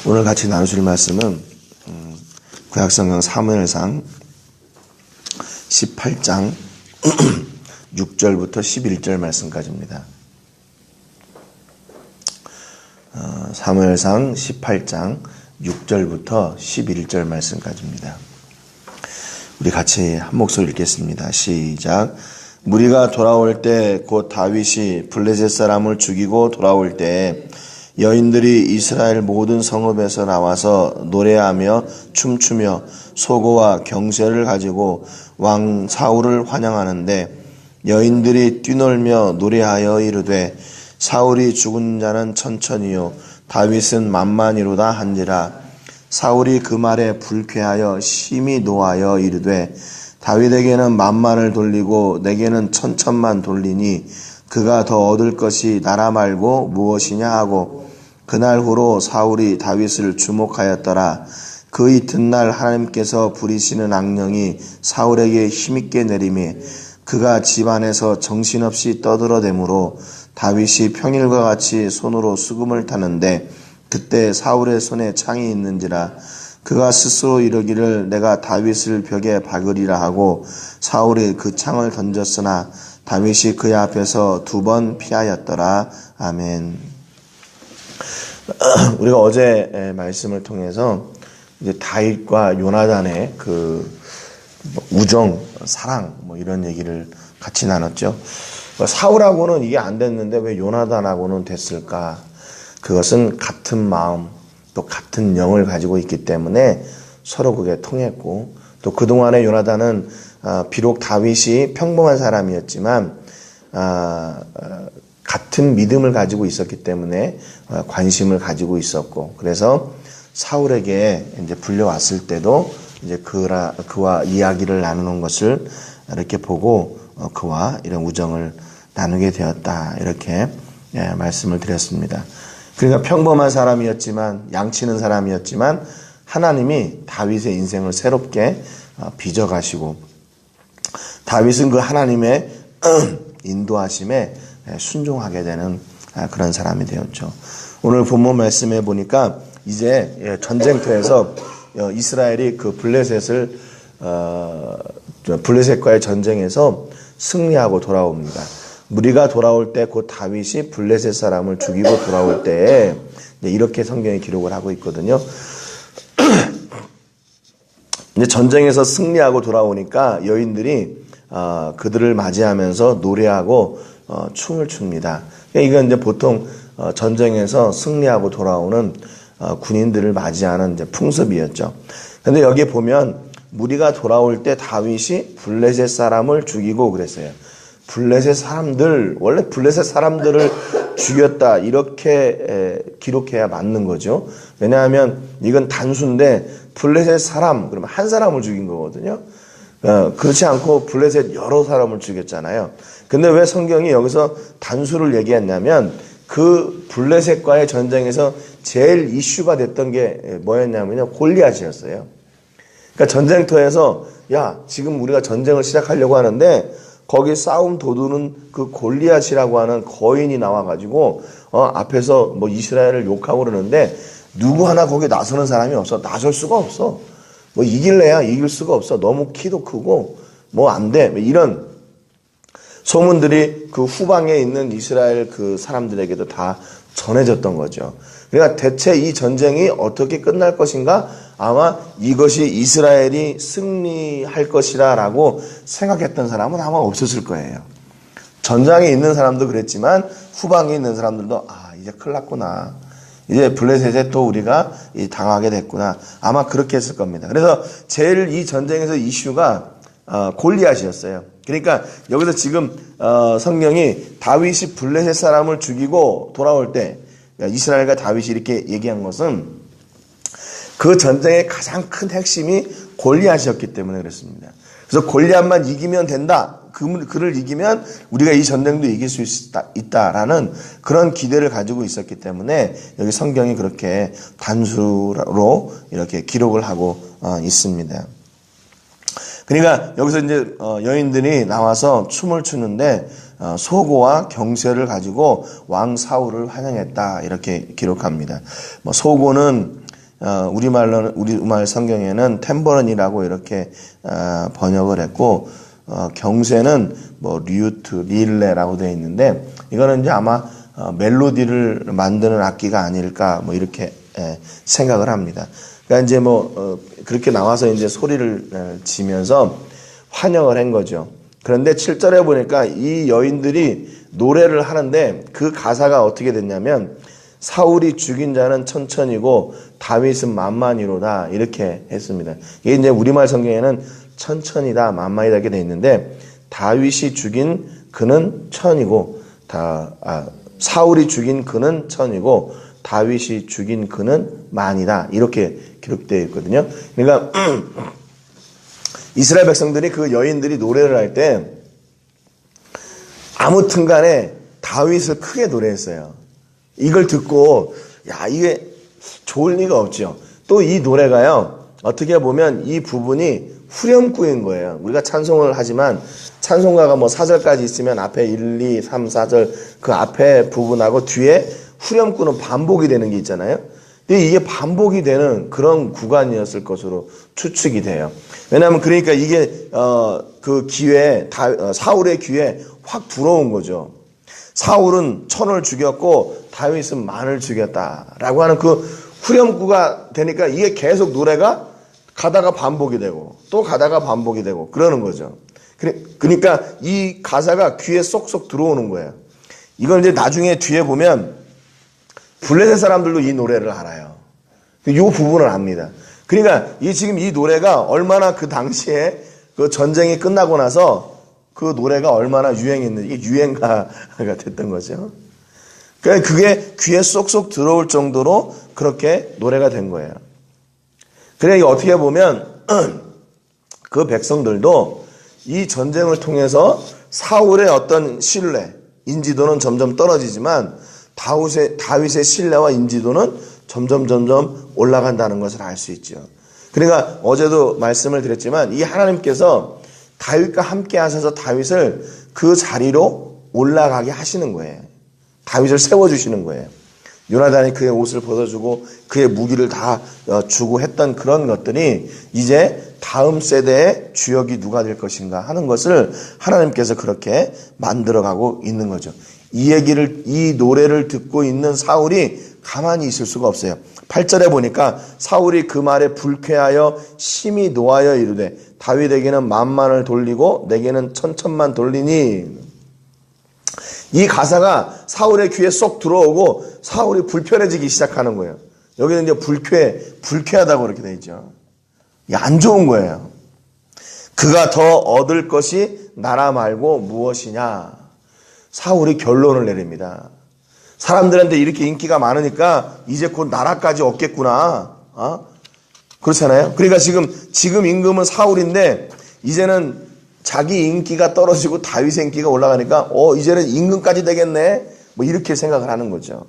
오늘 같이 나누실 말씀은 구약성경 사무엘상 18장 6절부터 11절 말씀까지입니다. 사무엘상 18장 6절부터 11절 말씀까지입니다. 우리 같이 한 목소리 읽겠습니다. 시작. 무리가 돌아올 때 곧 다윗이 블레셋 사람을 죽이고 돌아올 때 여인들이 이스라엘 모든 성읍에서 나와서 노래하며 춤추며 소고와 경쇠를 가지고 왕 사울을 환영하는데 여인들이 뛰놀며 노래하여 이르되 사울이 죽은 자는 천천히요 다윗은 만만이로다 한지라. 사울이 그 말에 불쾌하여 심히 노하여 이르되 다윗에게는 만만을 돌리고 내게는 천천만 돌리니 그가 더 얻을 것이 나라 말고 무엇이냐 하고 그날 후로 사울이 다윗을 주목하였더라. 그 이튿날 하나님께서 부리시는 악령이 사울에게 힘있게 내림에 그가 집안에서 정신없이 떠들어대므로 다윗이 평일과 같이 손으로 수금을 타는데 그때 사울의 손에 창이 있는지라. 그가 스스로 이르기를 내가 다윗을 벽에 박으리라 하고 사울이 그 창을 던졌으나 다윗이 그의 앞에서 2번 피하였더라. 아멘. 우리가 어제 말씀을 통해서 이제 다윗과 요나단의 그 우정, 사랑 이런 얘기를 같이 나눴죠. 사울하고는 이게 안 됐는데 왜 요나단하고는 됐을까? 그것은 같은 마음, 또 같은 영을 가지고 있기 때문에 서로 그게 통했고, 또 그동안에 요나단은 비록 다윗이 평범한 사람이었지만 같은 믿음을 가지고 있었기 때문에 관심을 가지고 있었고, 그래서 사울에게 이제 불려왔을 때도 이제 그와 이야기를 나누는 것을 이렇게 보고 그와 이런 우정을 나누게 되었다, 이렇게 말씀을 드렸습니다. 그러니까 평범한 사람이었지만, 양치는 사람이었지만 하나님이 다윗의 인생을 새롭게 빚어가시고 다윗은 그 하나님의 인도하심에 순종하게 되는 그런 사람이 되었죠. 오늘 본문 말씀에 보니까 이제 전쟁터에서 이스라엘이 그 블레셋과의 전쟁에서 승리하고 돌아옵니다. 무리가 돌아올 때 곧 다윗이 블레셋 사람을 죽이고 돌아올 때 이렇게 성경이 기록을 하고 있거든요. 이제 전쟁에서 승리하고 돌아오니까 여인들이 그들을 맞이하면서 노래하고 춤을 춥니다. 이건 이제 보통 전쟁에서 승리하고 돌아오는 군인들을 맞이하는 이제 풍습이었죠. 근데 여기 보면 무리가 돌아올 때 다윗이 블레셋 사람을 죽이고 그랬어요. 블레셋 사람들, 원래 블레셋 사람들을 죽였다, 이렇게 기록해야 맞는 거죠. 왜냐하면 이건 단수인데 블레셋 사람, 그러면 한 사람을 죽인 거거든요. 그렇지 않고 블레셋 여러 사람을 죽였잖아요. 근데 왜 성경이 여기서 단수를 얘기했냐면 그 블레셋과의 전쟁에서 제일 이슈가 됐던 게 뭐였냐면요, 골리앗이었어요. 그러니까 전쟁터에서 야, 지금 우리가 전쟁을 시작하려고 하는데 거기 싸움 도두는 그 골리앗이라고 하는 거인이 나와가지고 앞에서 이스라엘을 욕하고 그러는데 누구 하나 거기 나서는 사람이 없어. 나설 수가 없어. 이길래야 이길 수가 없어. 너무 키도 크고 안 돼. 이런 소문들이 그 후방에 있는 이스라엘 그 사람들에게도 다 전해졌던 거죠. 그러니까 대체 이 전쟁이 어떻게 끝날 것인가? 아마 이것이 이스라엘이 승리할 것이라고 생각했던 사람은 아마 없었을 거예요. 전장에 있는 사람도 그랬지만 후방에 있는 사람들도 이제 큰일 났구나. 이제 블레셋에 또 우리가 당하게 됐구나. 아마 그렇게 했을 겁니다. 그래서 제일 이 전쟁에서 이슈가 골리앗이었어요. 그러니까 여기서 지금 성경이 다윗이 블레셋 사람을 죽이고 돌아올 때 이스라엘과 다윗이 이렇게 얘기한 것은 그 전쟁의 가장 큰 핵심이 골리앗이었기 때문에 그렇습니다. 그래서 골리앗만 이기면 된다. 그를 이기면 우리가 이 전쟁도 이길 수 있다라는 그런 기대를 가지고 있었기 때문에 여기 성경이 그렇게 단수로 이렇게 기록을 하고 있습니다. 그러니까 여기서 이제 여인들이 나와서 춤을 추는데 소고와 경쇠를 가지고 왕 사울을 환영했다, 이렇게 기록합니다. 소고는 우리말 성경에는 템버런이라고 이렇게 번역을 했고, 경쇠는 뭐 리우트, 릴레라고 되어 있는데, 이거는 이제 아마 멜로디를 만드는 악기가 아닐까 뭐 이렇게 생각을 합니다. 그러니까 이제 그렇게 나와서 이제 소리를 지면서 환영을 한 거죠. 그런데 7절에 보니까 이 여인들이 노래를 하는데 그 가사가 어떻게 됐냐면, 사울이 죽인 자는 천천히고 다윗은 만만이로다 이렇게 했습니다. 이게 이제 우리말 성경에는 천천히다 만만이다 이렇게 돼 있는데, 다윗이 죽인 그는 천이고 사울이 죽인 그는 천이고 다윗이 죽인 그는 만이다 이렇게 기록되어 있거든요. 그러니까 이스라엘 백성들이 그 여인들이 노래를 할 때 아무튼 간에 다윗을 크게 노래했어요. 이걸 듣고 이게 좋을 리가 없죠. 또 이 노래가요, 어떻게 보면 이 부분이 후렴구인 거예요. 우리가 찬송을 하지만 찬송가가 4절까지 있으면 앞에 1, 2, 3, 4절 그 앞에 부분하고 뒤에 후렴구는 반복이 되는 게 있잖아요. 근데 이게 반복이 되는 그런 구간이었을 것으로 추측이 돼요. 왜냐하면 그러니까 이게 그 귀에 사울의 귀에 확 들어온 거죠. 사울은 천을 죽였고 다윗은 만을 죽였다라고 하는 그 후렴구가 되니까 이게 계속 노래가 가다가 반복이 되고 또 가다가 반복이 되고 그러는 거죠. 그러니까 이 가사가 귀에 쏙쏙 들어오는 거예요. 이걸 이제 나중에 뒤에 보면 블레셋 사람들도 이 노래를 알아요. 이 부분을 압니다. 그러니까 지금 이 노래가 얼마나 그 당시에 그 전쟁이 끝나고 나서 그 노래가 얼마나 유행했는지, 이게 유행가가 됐던 거죠. 그러니까 그게 귀에 쏙쏙 들어올 정도로 그렇게 노래가 된 거예요. 그러니까 어떻게 보면 그 백성들도 이 전쟁을 통해서 사울의 어떤 신뢰, 인지도는 점점 떨어지지만 다윗의 신뢰와 인지도는 점점 올라간다는 것을 알 수 있죠. 그러니까 어제도 말씀을 드렸지만 이 하나님께서 다윗과 함께 하셔서 다윗을 그 자리로 올라가게 하시는 거예요. 다윗을 세워주시는 거예요. 요나단이 그의 옷을 벗어주고 그의 무기를 다 주고 했던 그런 것들이 이제 다음 세대의 주역이 누가 될 것인가 하는 것을 하나님께서 그렇게 만들어가고 있는 거죠. 이 노래를 듣고 있는 사울이 가만히 있을 수가 없어요. 8절에 보니까 사울이 그 말에 불쾌하여 심히 노하여 이르되 다윗에게는 만만을 돌리고 내게는 천천만 돌리니. 이 가사가 사울의 귀에 쏙 들어오고 사울이 불편해지기 시작하는 거예요. 여기는 이제 불쾌하다고 그렇게 돼 있죠. 이게 안 좋은 거예요. 그가 더 얻을 것이 나라 말고 무엇이냐. 사울이 결론을 내립니다. 사람들한테 이렇게 인기가 많으니까 이제 곧 나라까지 얻겠구나. 그렇잖아요. 그러니까 지금 임금은 사울인데 이제는 자기 인기가 떨어지고 다윗의 인기가 올라가니까 이제는 임금까지 되겠네. 뭐 이렇게 생각을 하는 거죠.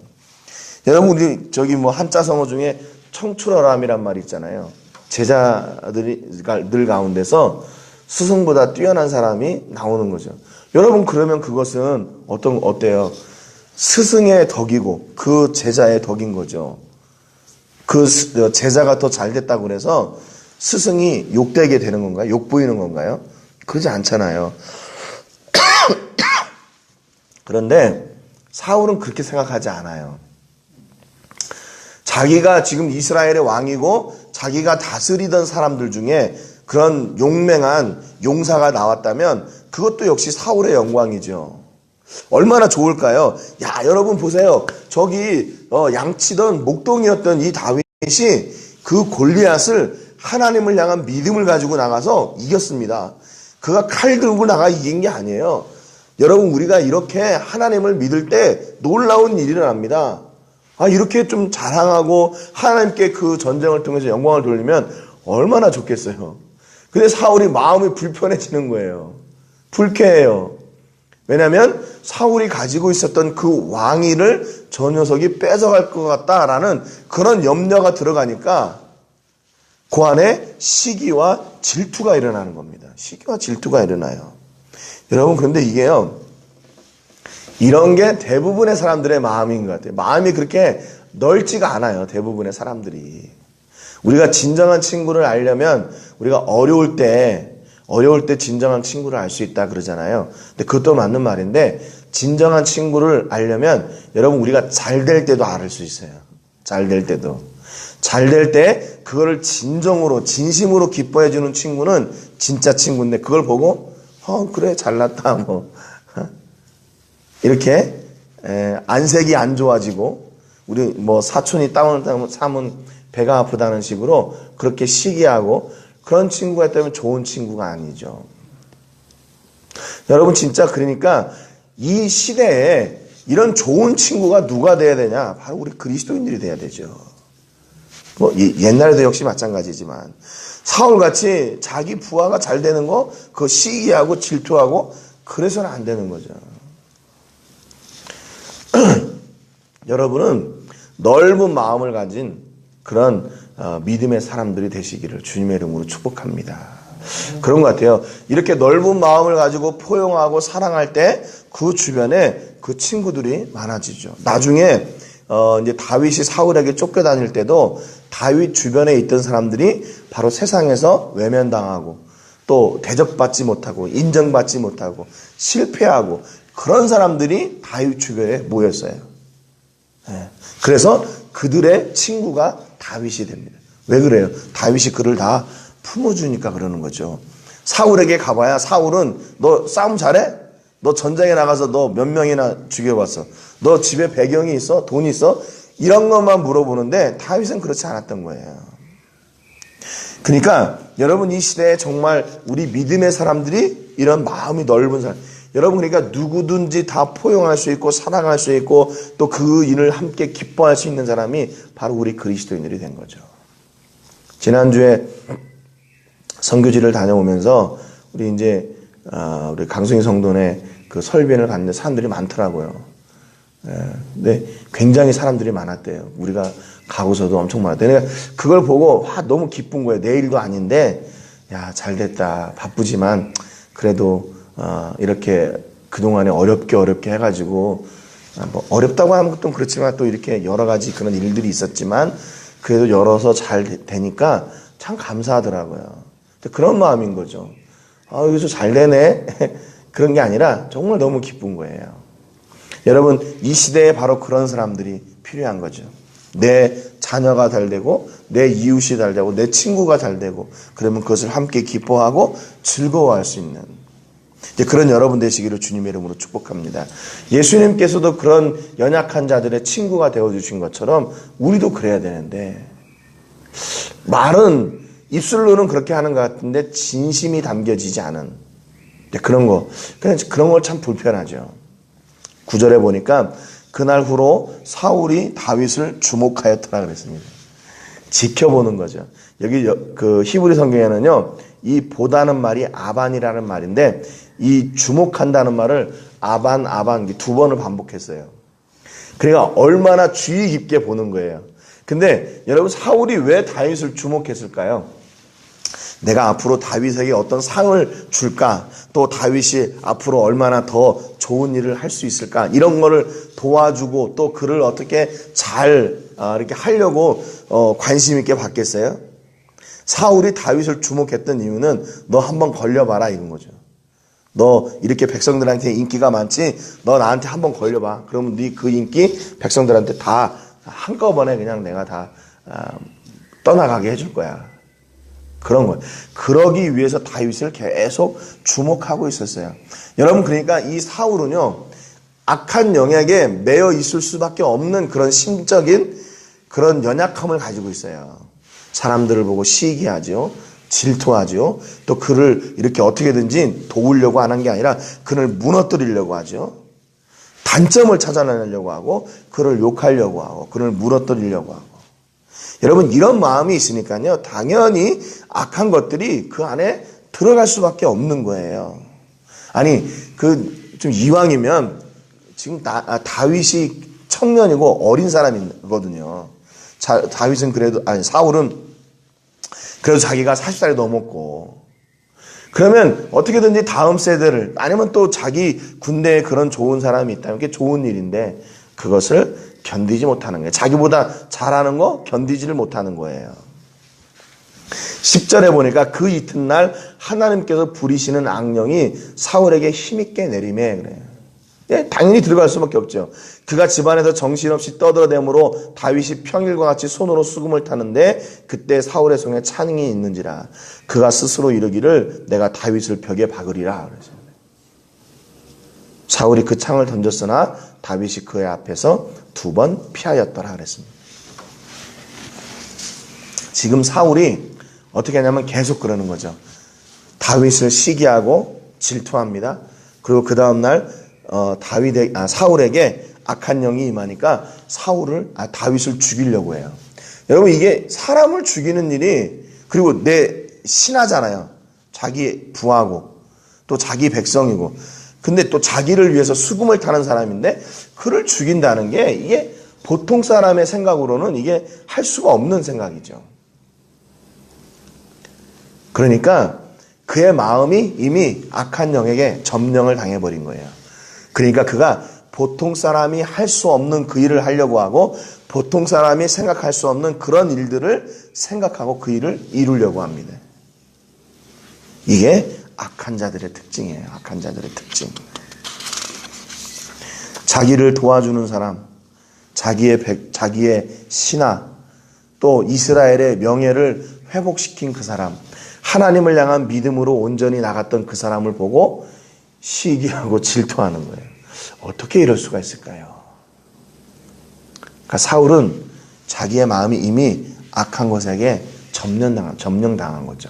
여러분 우리 한자 성어 중에 청출어람이란 말이 있잖아요. 제자들 가운데서 스승보다 뛰어난 사람이 나오는 거죠. 여러분 그러면 그것은 어때요? 스승의 덕이고 그 제자의 덕인 거죠. 그 제자가 더 잘 됐다고 그래서 스승이 욕되게 되는 건가요? 욕 보이는 건가요? 그러지 않잖아요. 그런데 사울은 그렇게 생각하지 않아요. 자기가 지금 이스라엘의 왕이고 자기가 다스리던 사람들 중에 그런 용맹한 용사가 나왔다면 그것도 역시 사울의 영광이죠. 얼마나 좋을까요? 여러분 보세요. 저기 양치던 목동이었던 이 다윗이 그 골리앗을 하나님을 향한 믿음을 가지고 나가서 이겼습니다. 그가 칼 들고 나가 이긴 게 아니에요. 여러분 우리가 이렇게 하나님을 믿을 때 놀라운 일이 일어납니다. 이렇게 좀 자랑하고 하나님께 그 전쟁을 통해서 영광을 돌리면 얼마나 좋겠어요. 근데 사울이 마음이 불편해지는 거예요. 불쾌해요. 왜냐하면 사울이 가지고 있었던 그 왕위를 저 녀석이 뺏어갈 것 같다라는 그런 염려가 들어가니까 그 안에 시기와 질투가 일어나는 겁니다. 시기와 질투가 일어나요. 여러분 그런데 이게요, 이런 게 대부분의 사람들의 마음인 것 같아요. 마음이 그렇게 넓지가 않아요. 대부분의 사람들이. 우리가 진정한 친구를 알려면 우리가 어려울 때 진정한 친구를 알 수 있다 그러잖아요. 근데 그것도 맞는 말인데, 진정한 친구를 알려면 여러분 우리가 잘 될 때도 알 수 있어요. 잘 될 때도. 잘 될 때 그거를 진심으로 기뻐해 주는 친구는 진짜 친구인데, 그걸 보고 그래 잘났다 뭐 이렇게 안색이 안 좋아지고, 우리 뭐 사촌이 다운을 사면 배가 아프다는 식으로 그렇게 시기하고 그런 친구가 있다면 좋은 친구가 아니죠. 여러분 진짜 그러니까 이 시대에 이런 좋은 친구가 누가 돼야 되냐? 바로 우리 그리스도인들이 돼야 되죠. 뭐 옛날에도 역시 마찬가지지만 사울같이 자기 부하가 잘 되는 거 그거 시기하고 질투하고 그래서는 안 되는 거죠. 여러분은 넓은 마음을 가진 그런 믿음의 사람들이 되시기를 주님의 이름으로 축복합니다. 그런 것 같아요. 이렇게 넓은 마음을 가지고 포용하고 사랑할 때 그 주변에 그 친구들이 많아지죠. 나중에 이제 다윗이 사울에게 쫓겨다닐 때도 다윗 주변에 있던 사람들이 바로 세상에서 외면당하고 또 대접받지 못하고 인정받지 못하고 실패하고 그런 사람들이 다윗 주변에 모였어요. 그래서 그들의 친구가 다윗이 됩니다. 왜 그래요? 다윗이 그를 다 품어주니까 그러는 거죠. 사울에게 가봐야 사울은 너 싸움 잘해? 너 전쟁에 나가서 너 몇 명이나 죽여봤어? 너 집에 배경이 있어? 돈 있어? 이런 것만 물어보는데 다윗은 그렇지 않았던 거예요. 그러니까 여러분 이 시대에 정말 우리 믿음의 사람들이 이런 마음이 넓은 사람, 여러분 그러니까 누구든지 다 포용할 수 있고 사랑할 수 있고 또 그 일을 함께 기뻐할 수 있는 사람이 바로 우리 그리스도인들이 된 거죠. 지난주에 선교지를 다녀오면서 우리 강승희 성도네 그 설변을 갔는데 사람들이 많더라고요. 근데 굉장히 사람들이 많았대요. 우리가 가고서도 엄청 많았대요. 그러니까 그걸 보고 너무 기쁜 거예요. 내 일도 아닌데 야 잘됐다. 바쁘지만 그래도 이렇게 그동안에 어렵게 해가지고 뭐 어렵다고 하는 것도 그렇지만 또 이렇게 여러 가지 그런 일들이 있었지만 그래도 열어서 잘 되니까 참 감사하더라고요. 그런 마음인 거죠. 여기서 잘 되네. 그런 게 아니라 정말 너무 기쁜 거예요. 여러분 이 시대에 바로 그런 사람들이 필요한 거죠. 내 자녀가 잘 되고 내 이웃이 잘 되고 내 친구가 잘 되고 그러면 그것을 함께 기뻐하고 즐거워할 수 있는 이제 그런 여러분 되시기를 주님의 이름으로 축복합니다. 예수님께서도 그런 연약한 자들의 친구가 되어주신 것처럼 우리도 그래야 되는데 말은 입술로는 그렇게 하는 것 같은데 진심이 담겨지지 않은 그런 걸 참 불편하죠. 9절에 보니까 그날 후로 사울이 다윗을 주목하였더라 그랬습니다. 지켜보는 거죠. 여기 그 히브리 성경에는요, 이 보다는 말이 아반이라는 말인데 이 주목한다는 말을 아반 두 번을 반복했어요. 그러니까 얼마나 주의 깊게 보는 거예요. 근데 여러분 사울이 왜 다윗을 주목했을까요? 내가 앞으로 다윗에게 어떤 상을 줄까? 또 다윗이 앞으로 얼마나 더 좋은 일을 할 수 있을까? 이런 거를 도와주고 또 그를 어떻게 잘 이렇게 하려고 관심 있게 봤겠어요? 사울이 다윗을 주목했던 이유는 너 한번 걸려봐라 이런 거죠. 너 이렇게 백성들한테 인기가 많지? 너 나한테 한번 걸려봐. 그러면 네 그 인기 백성들한테 다 한꺼번에 그냥 내가 다 떠나가게 해줄 거야. 그런 거예요. 그러기 위해서 다윗을 계속 주목하고 있었어요. 여러분 그러니까 이 사울은요 악한 영역에 매여 있을 수밖에 없는 그런 심적인 그런 연약함을 가지고 있어요. 사람들을 보고 시기하죠. 질투하죠. 또 그를 이렇게 어떻게든지 도우려고 하는 게 아니라 그를 무너뜨리려고 하죠. 단점을 찾아내려고 하고 그를 욕하려고 하고 그를 무너뜨리려고 하고 여러분 이런 마음이 있으니까요 당연히 악한 것들이 그 안에 들어갈 수밖에 없는 거예요. 아니 좀 이왕이면 지금 다윗이 청년이고 어린 사람이거든요. 사울은 그래도 자기가 40살이 넘었고 그러면 어떻게든지 다음 세대를 아니면 또 자기 군대에 그런 좋은 사람이 있다면 그게 좋은 일인데 그것을 견디지 못하는 거예요. 자기보다 잘하는 거 견디지를 못하는 거예요. 10절에 보니까 그 이튿날 하나님께서 부리시는 악령이 사울에게 힘있게 내리매 그래요. 예, 당연히 들어갈 수밖에 없죠. 그가 집안에서 정신없이 떠들어대므로 다윗이 평일과 같이 손으로 수금을 타는데 그때 사울의 손에 찬이 있는지라 그가 스스로 이르기를 내가 다윗을 벽에 박으리라 그러죠. 사울이 그 창을 던졌으나 다윗이 그의 앞에서 2번 피하였더라 그랬습니다. 지금 사울이 어떻게 하냐면 계속 그러는 거죠. 다윗을 시기하고 질투합니다. 그리고 그 다음날 사울에게 악한 영이 임하니까 다윗을 죽이려고 해요. 여러분 이게 사람을 죽이는 일이 그리고 내 신하잖아요. 자기 부하고 또 자기 백성이고 근데 또 자기를 위해서 수금을 타는 사람인데 그를 죽인다는 게 이게 보통 사람의 생각으로는 이게 할 수가 없는 생각이죠. 그러니까 그의 마음이 이미 악한 영에게 점령을 당해버린 거예요. 그러니까 그가 보통 사람이 할 수 없는 그 일을 하려고 하고 보통 사람이 생각할 수 없는 그런 일들을 생각하고 그 일을 이루려고 합니다. 이게 악한 자들의 특징이에요. 악한 자들의 특징. 자기를 도와주는 사람, 자기의 신하, 또 이스라엘의 명예를 회복시킨 그 사람, 하나님을 향한 믿음으로 온전히 나갔던 그 사람을 보고 시기하고 질투하는 거예요. 어떻게 이럴 수가 있을까요? 그러니까 사울은 자기의 마음이 이미 악한 것에게 점령당한 거죠.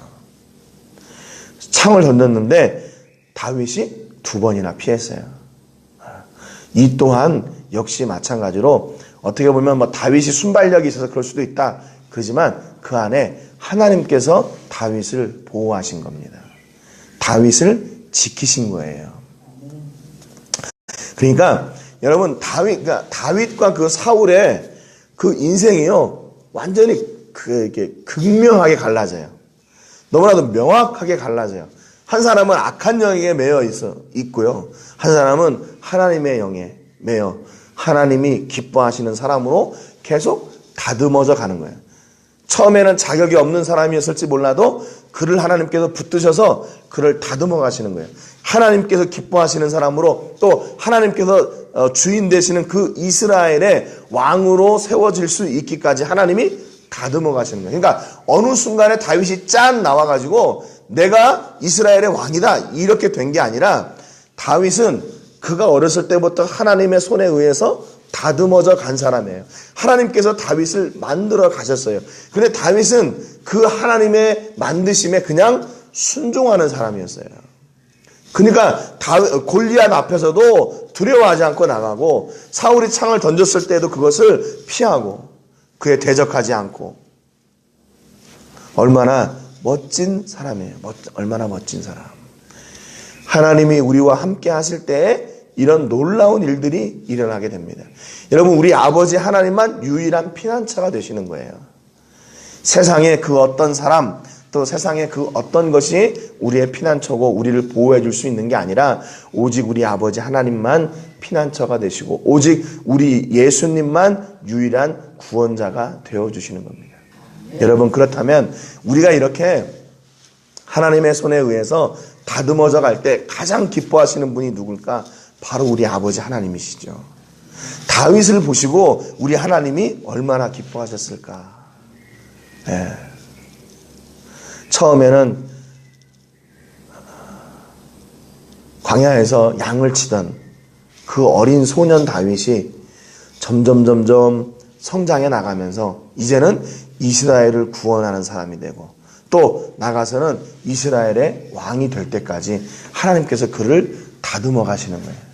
창을 던졌는데 다윗이 2번이나 피했어요. 이 또한 역시 마찬가지로 어떻게 보면 다윗이 순발력이 있어서 그럴 수도 있다. 그러지만 그 안에 하나님께서 다윗을 보호하신 겁니다. 다윗을 지키신 거예요. 그러니까 여러분 다윗과 그 사울의 그 인생이요 완전히 이렇게 극명하게 갈라져요. 너무나도 명확하게 갈라져요. 한 사람은 악한 영에 매여 있고요. 한 사람은 하나님의 영에 매여 하나님이 기뻐하시는 사람으로 계속 다듬어져 가는 거예요. 처음에는 자격이 없는 사람이었을지 몰라도 그를 하나님께서 붙드셔서 그를 다듬어 가시는 거예요. 하나님께서 기뻐하시는 사람으로 또 하나님께서 주인 되시는 그 이스라엘의 왕으로 세워질 수 있기까지 하나님이 다듬어 가시는 거예요. 그러니까 어느 순간에 다윗이 짠 나와가지고 내가 이스라엘의 왕이다 이렇게 된 게 아니라 다윗은 그가 어렸을 때부터 하나님의 손에 의해서 다듬어져 간 사람이에요. 하나님께서 다윗을 만들어 가셨어요. 그런데 다윗은 그 하나님의 만드심에 그냥 순종하는 사람이었어요. 그러니까 골리앗 앞에서도 두려워하지 않고 나가고 사울이 창을 던졌을 때도 그것을 피하고 그에 대적하지 않고 얼마나 멋진 사람이에요. 얼마나 멋진 사람. 하나님이 우리와 함께 하실 때에 이런 놀라운 일들이 일어나게 됩니다. 여러분 우리 아버지 하나님만 유일한 피난처가 되시는 거예요. 세상에 그 어떤 사람 또 세상에 그 어떤 것이 우리의 피난처고 우리를 보호해 줄 수 있는 게 아니라 오직 우리 아버지 하나님만 피난처가 되시고 오직 우리 예수님만 유일한 구원자가 되어주시는 겁니다. 여러분 그렇다면 우리가 이렇게 하나님의 손에 의해서 다듬어져 갈 때 가장 기뻐하시는 분이 누굴까? 바로 우리 아버지 하나님이시죠. 다윗을 보시고 우리 하나님이 얼마나 기뻐하셨을까. 네. 처음에는 광야에서 양을 치던 그 어린 소년 다윗이 점점 성장해 나가면서 이제는 이스라엘을 구원하는 사람이 되고 또 나가서는 이스라엘의 왕이 될 때까지 하나님께서 그를 다듬어 가시는 거예요.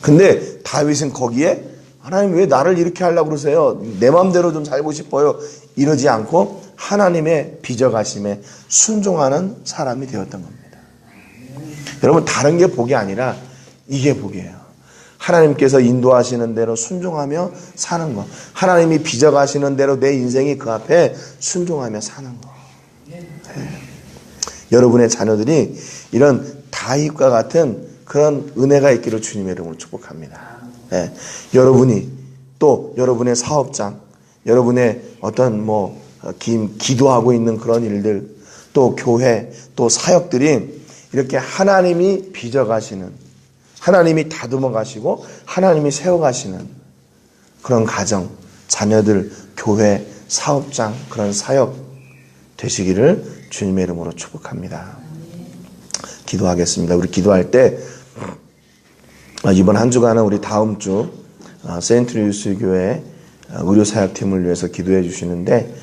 근데 다윗은 거기에 하나님 왜 나를 이렇게 하려고 그러세요? 내 마음대로 좀 살고 싶어요. 이러지 않고 하나님의 빚어가심에 순종하는 사람이 되었던 겁니다. 여러분 다른 게 복이 아니라 이게 복이에요. 하나님께서 인도하시는 대로 순종하며 사는 것. 하나님이 빚어가시는 대로 내 인생이 그 앞에 순종하며 사는 것. 네. 여러분의 자녀들이 이런 다윗과 같은 그런 은혜가 있기를 주님의 이름으로 축복합니다. 네. 여러분이 또 여러분의 사업장, 여러분의 어떤 기도하고 있는 그런 일들, 또 교회, 또 사역들이 이렇게 하나님이 빚어가시는, 하나님이 다듬어 가시고 하나님이 세워가시는 그런 가정, 자녀들, 교회, 사업장, 그런 사역 되시기를 주님의 이름으로 축복합니다. 기도하겠습니다. 우리 기도할 때 이번 한 주간은 우리 다음 주 세인트루이스 교회 의료사역팀을 위해서 기도해 주시는데,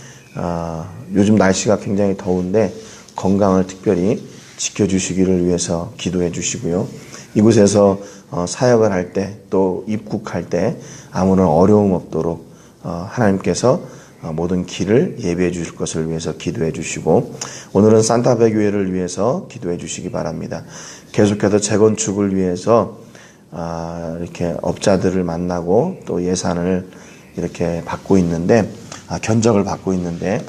요즘 날씨가 굉장히 더운데 건강을 특별히 지켜주시기를 위해서 기도해 주시고요. 이곳에서 사역을 할 때 또 입국할 때 아무런 어려움 없도록 하나님께서 모든 길을 예비해 주실 것을 위해서 기도해 주시고, 오늘은 산타페 교회를 위해서 기도해 주시기 바랍니다. 계속해서 재건축을 위해서 이렇게 업자들을 만나고 또 예산을 이렇게 받고 있는데, 견적을 받고 있는데,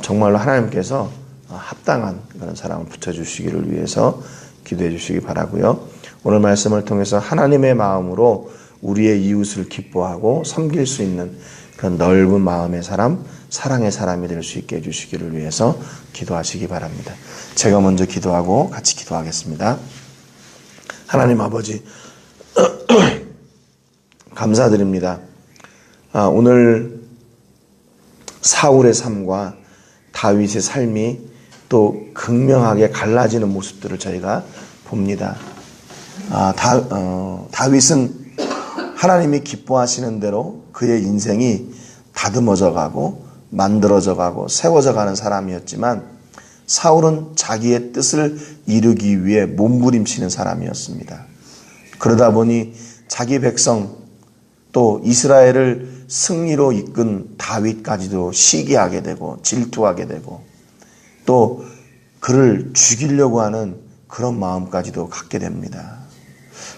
정말로 하나님께서 합당한 그런 사람을 붙여주시기를 위해서 기도해 주시기 바라고요. 오늘 말씀을 통해서 하나님의 마음으로 우리의 이웃을 기뻐하고 섬길 수 있는 그런 넓은 마음의 사람, 사랑의 사람이 될 수 있게 해주시기를 위해서 기도하시기 바랍니다. 제가 먼저 기도하고 같이 기도하겠습니다. 하나님 아버지, 감사드립니다. 오늘 사울의 삶과 다윗의 삶이 또 극명하게 갈라지는 모습들을 저희가 봅니다. 다윗은 하나님이 기뻐하시는 대로 그의 인생이 다듬어져 가고 만들어져 가고 세워져 가는 사람이었지만, 사울은 자기의 뜻을 이루기 위해 몸부림치는 사람이었습니다. 그러다 보니 자기 백성 또 이스라엘을 승리로 이끈 다윗까지도 시기하게 되고 질투하게 되고 또 그를 죽이려고 하는 그런 마음까지도 갖게 됩니다.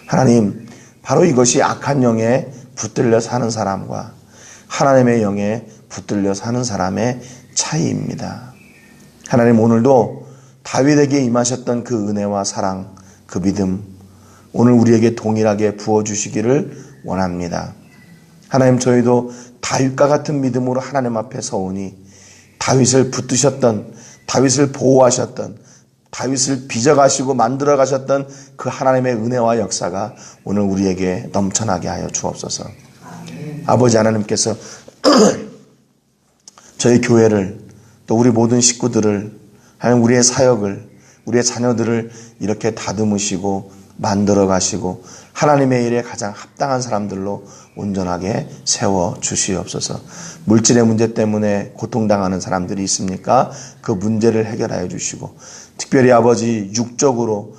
하나님, 바로 이것이 악한 영에 붙들려 사는 사람과 하나님의 영에 붙들려 사는 사람의 차이입니다. 하나님, 오늘도 다윗에게 임하셨던 그 은혜와 사랑, 그 믿음, 오늘 우리에게 동일하게 부어주시기를 원합니다. 하나님, 저희도 다윗과 같은 믿음으로 하나님 앞에 서오니 다윗을 붙드셨던, 다윗을 보호하셨던, 다윗을 빚어가시고 만들어가셨던 그 하나님의 은혜와 역사가 오늘 우리에게 넘쳐나게 하여 주옵소서. 아버지 하나님께서 저희 교회를, 또 우리 모든 식구들을, 하나님 우리의 사역을, 우리의 자녀들을 이렇게 다듬으시고 만들어 가시고 하나님의 일에 가장 합당한 사람들로 온전하게 세워 주시옵소서. 물질의 문제 때문에 고통당하는 사람들이 있습니까? 그 문제를 해결하여 주시고, 특별히 아버지 육적으로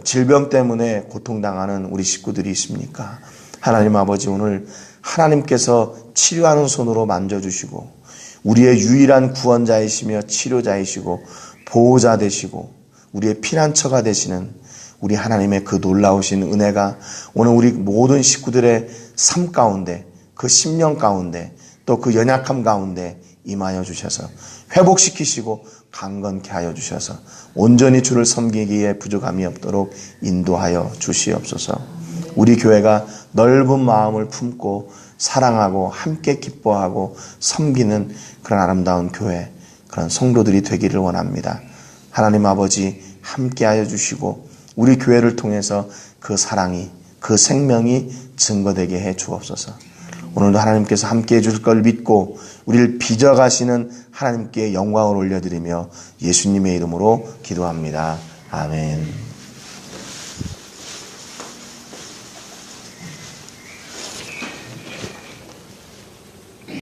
질병 때문에 고통당하는 우리 식구들이 있습니까? 하나님 아버지, 오늘 하나님께서 치료하는 손으로 만져주시고 우리의 유일한 구원자이시며 치료자이시고 보호자 되시고 우리의 피난처가 되시는 우리 하나님의 그 놀라우신 은혜가 오늘 우리 모든 식구들의 삶 가운데, 그 심령 가운데, 또 그 연약함 가운데 임하여 주셔서 회복시키시고 강건케 하여 주셔서 온전히 주를 섬기기에 부족함이 없도록 인도하여 주시옵소서. 우리 교회가 넓은 마음을 품고 사랑하고 함께 기뻐하고 섬기는 그런 아름다운 교회, 그런 성도들이 되기를 원합니다. 하나님 아버지, 함께하여 주시고 우리 교회를 통해서 그 사랑이, 그 생명이 증거되게 해 주옵소서. 오늘도 하나님께서 함께해 주실 걸 믿고 우리를 빚어가시는 하나님께 영광을 올려드리며 예수님의 이름으로 기도합니다. 아멘.